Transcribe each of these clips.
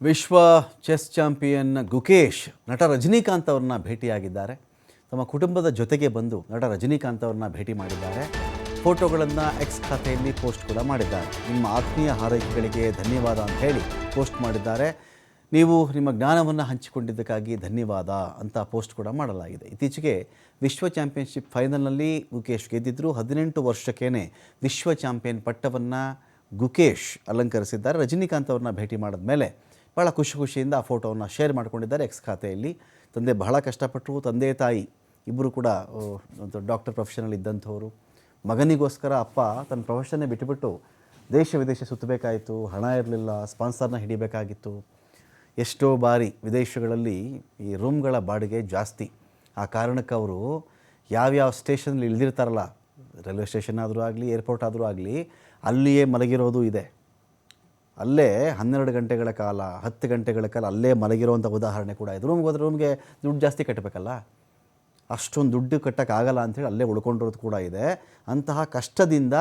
ವಿಶ್ವ chess champion Gukesh ನಟ ರಜನಿಕಾಂತ್ ಅವ್ರನ್ನ ಭೇಟಿಯಾಗಿದ್ದಾರೆ. ತಮ್ಮ ಕುಟುಂಬದ ಜೊತೆಗೆ ಬಂದು ನಟ ರಜನಿಕಾಂತ್ ಅವ್ರನ್ನ ಭೇಟಿ ಮಾಡಿದ್ದಾರೆ. ಫೋಟೋಗಳನ್ನು ಎಕ್ಸ್ ಖಾತೆಯಲ್ಲಿ ಪೋಸ್ಟ್ ಕೂಡ ಮಾಡಿದ್ದಾರೆ. ನಿಮ್ಮ ಆತ್ಮೀಯ ಹಾರೈಕೆಗಳಿಗೆ ಧನ್ಯವಾದ ಅಂತ ಹೇಳಿ ಪೋಸ್ಟ್ ಮಾಡಿದ್ದಾರೆ. ನೀವು ನಿಮ್ಮ ಜ್ಞಾನವನ್ನು ಹಂಚಿಕೊಂಡಿದ್ದಕ್ಕಾಗಿ ಧನ್ಯವಾದ ಅಂತ ಪೋಸ್ಟ್ ಕೂಡ ಮಾಡಲಾಗಿದೆ. ಇತ್ತೀಚೆಗೆ ವಿಶ್ವ ಚಾಂಪಿಯನ್ಶಿಪ್ ಫೈನಲ್ನಲ್ಲಿ ಗುಕೇಶ್ ಗೆದ್ದಿದ್ದರು. 18 ವರ್ಷಕ್ಕೇ ವಿಶ್ವ ಚಾಂಪಿಯನ್ ಪಟ್ಟವನ್ನು ಗುಕೇಶ್ ಅಲಂಕರಿಸಿದ್ದಾರೆ. ರಜನಿಕಾಂತ್ ಅವ್ರನ್ನ ಭೇಟಿ ಮಾಡಿದ ಮೇಲೆ ಭಾಳ ಖುಷಿಯಿಂದ ಆ ಫೋಟೋವನ್ನು ಶೇರ್ ಮಾಡ್ಕೊಂಡಿದ್ದಾರೆ ಎಕ್ಸ್ ಖಾತೆಯಲ್ಲಿ. ತಂದೆ ಬಹಳ ಕಷ್ಟಪಟ್ಟರು. ತಂದೆ ತಾಯಿ ಇಬ್ಬರು ಕೂಡ ಒಂದು ಡಾಕ್ಟರ್ ಪ್ರೊಫೆಷನಲ್ ಇದ್ದಂಥವ್ರು. ಮಗನಿಗೋಸ್ಕರ ಅಪ್ಪ ತನ್ನ ಪ್ರೊಫೆಷನ್ನೇ ಬಿಟ್ಟುಬಿಟ್ಟು ದೇಶ ವಿದೇಶ ಸುತ್ತಬೇಕಾಯಿತು. ಹಣ ಇರಲಿಲ್ಲ, ಸ್ಪಾನ್ಸರ್ನ ಹಿಡಿಬೇಕಾಗಿತ್ತು. ಎಷ್ಟೋ ಬಾರಿ ವಿದೇಶಗಳಲ್ಲಿ ಈ ರೂಮ್ಗಳ ಬಾಡಿಗೆ ಜಾಸ್ತಿ. ಆ ಕಾರಣಕ್ಕೆ ಅವರು ಯಾವ್ಯಾವ ಸ್ಟೇಷನಲ್ಲಿ ಇಳಿದಿರ್ತಾರಲ್ಲ, ರೈಲ್ವೆ ಸ್ಟೇಷನ್ ಆದರೂ ಆಗಲಿ, ಏರ್ಪೋರ್ಟ್ ಆದರೂ ಆಗಲಿ, ಅಲ್ಲಿಯೇ ಮಲಗಿರೋದು ಇದೆ. ಅಲ್ಲೇ 12 ಗಂಟೆಗಳ ಕಾಲ, 10 ಗಂಟೆಗಳ ಕಾಲ ಅಲ್ಲೇ ಮಲಗಿರೋವಂಥ ಉದಾಹರಣೆ ಕೂಡ ಇದೆ. ರೂಮ್ಗೆ ಹೋದ್ರೆ ರೂಮ್ಗೆ ದುಡ್ಡು ಜಾಸ್ತಿ ಕಟ್ಟಬೇಕಲ್ಲ, ಅಷ್ಟೊಂದು ದುಡ್ಡು ಕಟ್ಟೋಕ್ಕಾಗಲ್ಲ ಅಂಥೇಳಿ ಅಲ್ಲೇ ಉಳ್ಕೊಂಡಿರೋದು ಕೂಡ ಇದೆ. ಅಂತಹ ಕಷ್ಟದಿಂದ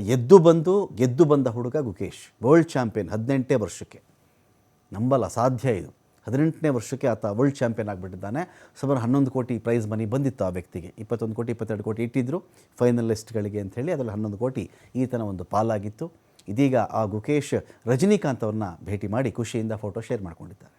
ಗೆದ್ದು ಬಂದ ಹುಡುಗ ಗುಕೇಶ್. ವರ್ಲ್ಡ್ ಚಾಂಪಿಯನ್ 18ನೇ ವರ್ಷಕ್ಕೆ. ನಂಬಲ್ಲ, ಅಸಾಧ್ಯ ಇದು. 18ನೇ ವರ್ಷಕ್ಕೆ ಆತ ವರ್ಲ್ಡ್ ಚಾಂಪಿಯನ್ ಆಗಿಬಿಟ್ಟಿದ್ದಾನೆ. ಸುಮಾರು 11 ಕೋಟಿ ಪ್ರೈಸ್ ಮನಿ ಬಂದಿತ್ತು ಆ ವ್ಯಕ್ತಿಗೆ. 21 ಕೋಟಿ 22 ಕೋಟಿ ಇಟ್ಟಿದ್ದರು ಫೈನಲಿಸ್ಟ್ಗಳಿಗೆ ಅಂಥೇಳಿ. ಅದರಲ್ಲಿ 11 ಕೋಟಿ ಈತನ ಒಂದು ಪಾಲಾಗಿತ್ತು. ಇದೀಗ ಆ ಗುಕೇಶ್ ರಜನಿಕಾಂತ್ ಅವ್ರನ್ನ ಭೇಟಿ ಮಾಡಿ ಖುಷಿಯಿಂದ ಫೋಟೋ ಶೇರ್ ಮಾಡ್ಕೊಂಡಿದ್ದಾರೆ.